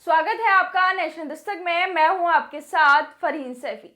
स्वागत है आपका नेशन दस्तक में। मैं हूं आपके साथ फरहीन सैफी।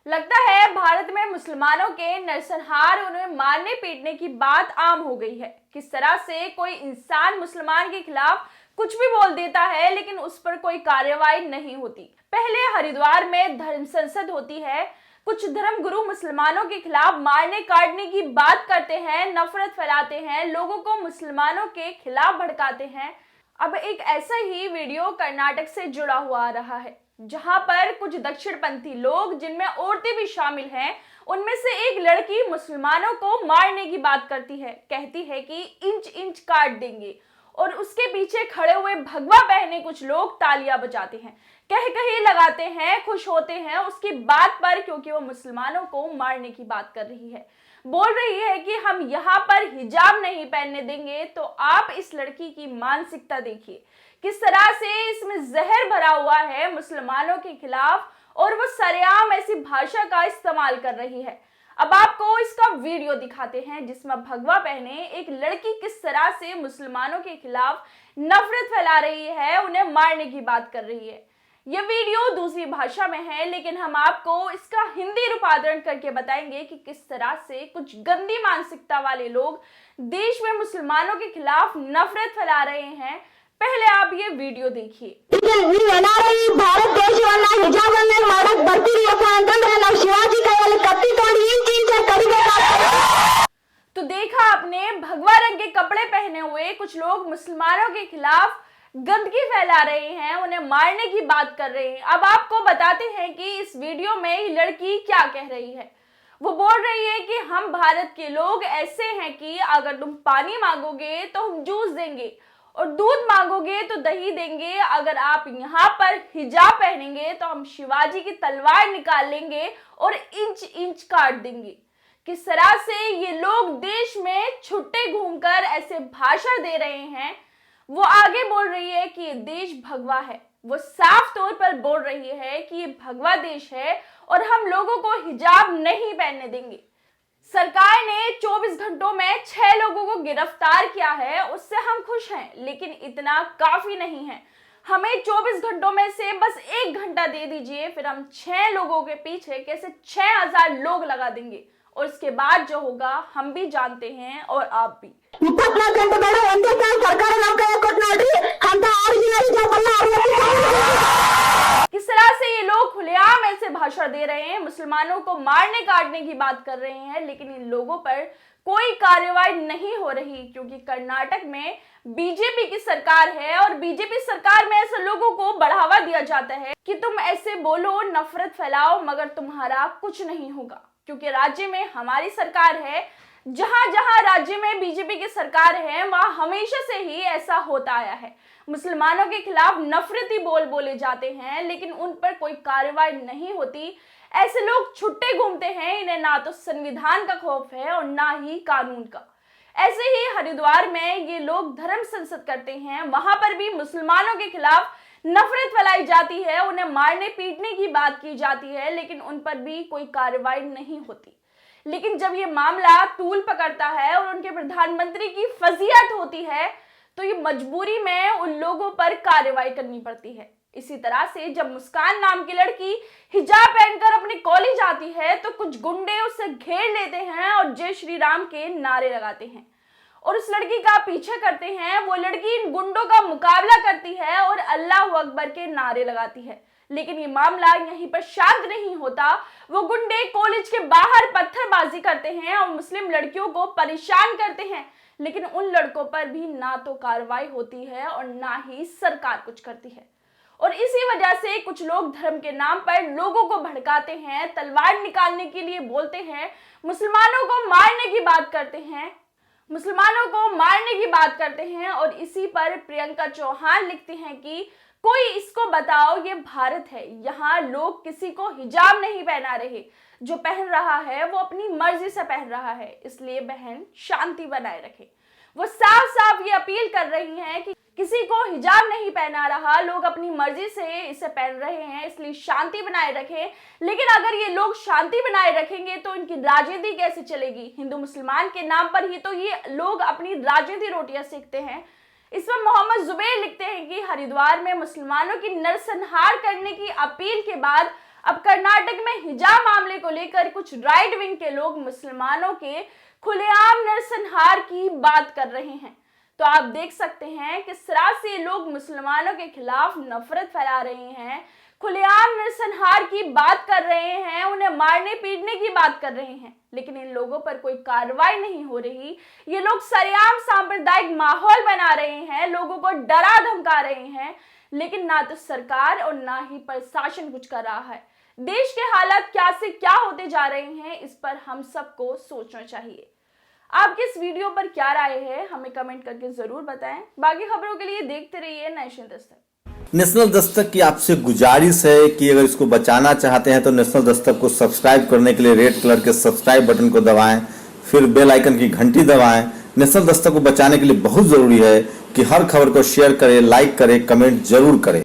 लगता है भारत में मुसलमानों के नरसंहार, उन्हें मारने पीटने की बात आम हो गई है। किस तरह से कोई इंसान मुसलमान के खिलाफ कुछ भी बोल देता है लेकिन उस पर कोई कार्रवाई नहीं होती। पहले हरिद्वार में धर्म संसद होती है, कुछ धर्म गुरु मुसलमानों के खिलाफ मारने काटने की बात करते हैं, नफरत फैलाते हैं, लोगों को मुसलमानों के खिलाफ भड़काते हैं। अब एक ऐसा ही वीडियो कर्नाटक से जुड़ा हुआ आ रहा है, जहां पर कुछ दक्षिणपंथी लोग, जिनमें औरतें भी शामिल हैं, उनमें से एक लड़की मुसलमानों को मारने की बात करती है। कहती है कि इंच इंच काट देंगे, और उसके पीछे खड़े हुए भगवा पहने कुछ लोग तालियां बजाते हैं, कह कही लगाते हैं, खुश होते हैं उसकी बात पर, क्योंकि वो मुसलमानों को मारने की बात कर रही है। बोल रही है कि हम यहाँ पर हिजाब नहीं पहनने देंगे। तो आप इस लड़की की मानसिकता देखिए, किस तरह से इसमें जहर भरा हुआ है मुसलमानों के खिलाफ, और वो सरेआम ऐसी भाषा का इस्तेमाल कर रही है। अब आपको इसका वीडियो दिखाते हैं, जिसमें भगवा पहने एक लड़की किस तरह से मुसलमानों के खिलाफ नफरत फैला रही है, उन्हें मारने की बात कर रही है। यह वीडियो दूसरी भाषा में है, लेकिन हम आपको इसका हिंदी रूपांतरण करके बताएंगे कि किस तरह से कुछ गंदी मानसिकता वाले लोग देश में मुसलमानों के खिलाफ नफरत फैला रहे हैं। पहले आप ये वीडियो देखिए। भारत ದೇಶವನ್ನ ಹಿಜಾಬನ್ನ ಮಾಡಕ್ ಬರ್ತಿದೀಯಪ್ಪ ಅಂತಂದ್ರೆ ನಾವು ಶಿವಾಜಿ ಕೈಯಲ್ಲಿ ಕತ್ತಿ ತಗೊಂಡು ಇಂಚ್ ಇಂಚ್ ಕಡಿಬೇಕಾಗ್ತದೆ। तो देखा आपने, भगवा रंग के कपड़े पहने हुए कुछ लोग मुसलमानों के खिलाफ गंदगी फैला रहे हैं, उन्हें मारने की बात कर रहे हैं। अब आपको बताते हैं कि इस वीडियो में ये लड़की क्या कह रही है। वो बोल रही है कि हम भारत के लोग ऐसे हैं कि अगर तुम पानी मांगोगे तो हम जूस देंगे, और दूध मांगोगे तो दही देंगे। अगर आप यहाँ पर हिजाब पहनेंगे तो हम शिवाजी की तलवार निकाल लेंगे और इंच इंच काट देंगे। किस तरह से ये लोग देश में छुट्टे घूमकर ऐसे भाषण दे रहे हैं। वो आगे बोल रही है कि ये देश भगवा है। वो साफ तौर पर बोल रही है कि ये भगवा देश है और हम लोगों को हिजाब नहीं पहनने देंगे। सरकार ने 24 घंटों में 6 लोगों को गिरफ्तार किया है, उससे हम खुश हैं, लेकिन इतना काफी नहीं है। हमें 24 घंटों में से बस 1 घंटा दे दीजिए, फिर हम 6 लोगों के पीछे कैसे 6000 लोग लगा देंगे, और इसके बाद जो होगा हम भी जानते हैं और आप भी। 24 ಗಂಟೆ ಬೇಡ, ಒಂದೇ ತಾಸು ಸರ್ಕಾರ ನಮ್ಮ ಕೈಯಾಗ ಕೊಟ್ಟು ನೋಡ್ರಿ ಅಂತ ಆರಿಜಿನಲ್ ಜಾಬ್ किस तरह से ये लोग खुलेआम ऐसे भाषण दे रहे हैं, मुसलमानों को मारने काटने की बात कर रहे हैं, लेकिन इन लोगों पर कोई कार्रवाई नहीं हो रही, क्योंकि कर्नाटक में बीजेपी की सरकार है, और बीजेपी सरकार में ऐसे लोगों को बढ़ावा दिया जाता है कि तुम ऐसे बोलो, नफरत फैलाओ, मगर तुम्हारा कुछ नहीं होगा। क्योंकि राज्य में हमारी सरकार है, जहां जहां राज्य में बीजेपी की सरकार है, वहां हमेशा से ही ऐसा होता आया है। मुसलमानों के खिलाफ नफरती बोल बोले जाते हैं, लेकिन उन पर कोई कार्रवाई नहीं होती। ऐसे लोग छुट्टे घूमते हैं, इन्हें ना तो संविधान का खौफ है और ना ही कानून का। ऐसे ही हरिद्वार में ये लोग धर्म संसद करते हैं, वहां पर भी मुसलमानों के खिलाफ नफरत फैलाई जाती है, उन्हें मारने पीटने की बात की जाती है, लेकिन उन पर भी कोई कार्रवाई नहीं होती। लेकिन जब ये मामला तूल पकड़ता है और उनके प्रधानमंत्री की फजीहत होती है, तो ये मजबूरी में उन लोगों पर कार्रवाई करनी पड़ती है। इसी तरह से जब मुस्कान नाम की लड़की हिजाब पहनकर अपने कॉलेज आती है, तो कुछ गुंडे उसे घेर लेते हैं और जय श्री राम के नारे लगाते हैं, और उस लड़की का पीछा करते हैं। वो लड़की इन गुंडों का मुकाबला करती है और अल्लाह अकबर के नारे लगाती है। लेकिन ये मामला यहीं पर शांत नहीं होता। वो गुंडे कॉलेज के बाहर पत्थरबाजी करते हैं और मुस्लिम लड़कियों को परेशान करते हैं, लेकिन उन लड़कों पर भी ना तो कार्रवाई होती है और ना ही सरकार कुछ करती है। और इसी वजह से कुछ लोग धर्म के नाम पर लोगों को भड़काते हैं, तलवार निकालने के लिए बोलते हैं, मुसलमानों को मारने की बात करते हैं, और इसी पर प्रियंका चौहान लिखती हैं कि कोई इसको बताओ, ये भारत है, यहाँ लोग किसी को हिजाब नहीं पहना रहे। जो पहन रहा है वो अपनी मर्जी से पहन रहा है, इसलिए बहन शांति बनाए रखे। वो साफ साफ ये अपील कर रही हैं कि किसी को हिजाब नहीं पहना रहा, लोग अपनी मर्जी से इसे पहन रहे हैं, इसलिए शांति बनाए रखें। लेकिन अगर ये लोग शांति बनाए रखेंगे तो इनकी राजनीति कैसे चलेगी? हिंदू मुसलमान के नाम पर ही तो ये लोग अपनी राजनीति रोटियां सेकते हैं। इस पर मोहम्मद जुबैर लिखते हैं कि हरिद्वार में मुसलमानों की नरसंहार करने की अपील के बाद अब कर्नाटक में हिजाब मामले को लेकर कुछ राइट विंग के लोग मुसलमानों के खुलेआम नरसंहार की बात कर रहे हैं। तो आप देख सकते हैं कि सरासी लोग मुसलमानों के खिलाफ नफरत फैला रहे हैं, खुलेआम नरसंहार की बात कर रहे हैं, उन्हें मारने पीटने की बात कर रहे हैं, लेकिन इन लोगों पर कोई कार्रवाई नहीं हो रही। ये लोग सरेआम सांप्रदायिक माहौल बना रहे हैं, लोगों को डरा धमका रहे हैं, लेकिन ना तो सरकार और ना ही प्रशासन कुछ कर रहा है। देश के हालात क्या से क्या होते जा रहे हैं, इस पर हम सबको सोचना चाहिए। आपकी इस वीडियो पर क्या राय है, हमें कमेंट करके जरूर बताएं। बाकी खबरों के लिए देखते रहिए नेशनल दस्तक। नेशनल दस्तक की आपसे गुजारिश है कि अगर इसको बचाना चाहते हैं तो नेशनल दस्तक को सब्सक्राइब करने के लिए रेड कलर के सब्सक्राइब बटन को दबाएं, फिर बेल आइकन की घंटी दबाएं। नेशनल दस्तक को बचाने के लिए बहुत जरूरी है कि हर खबर को शेयर करें, लाइक करें, कमेंट जरूर करें।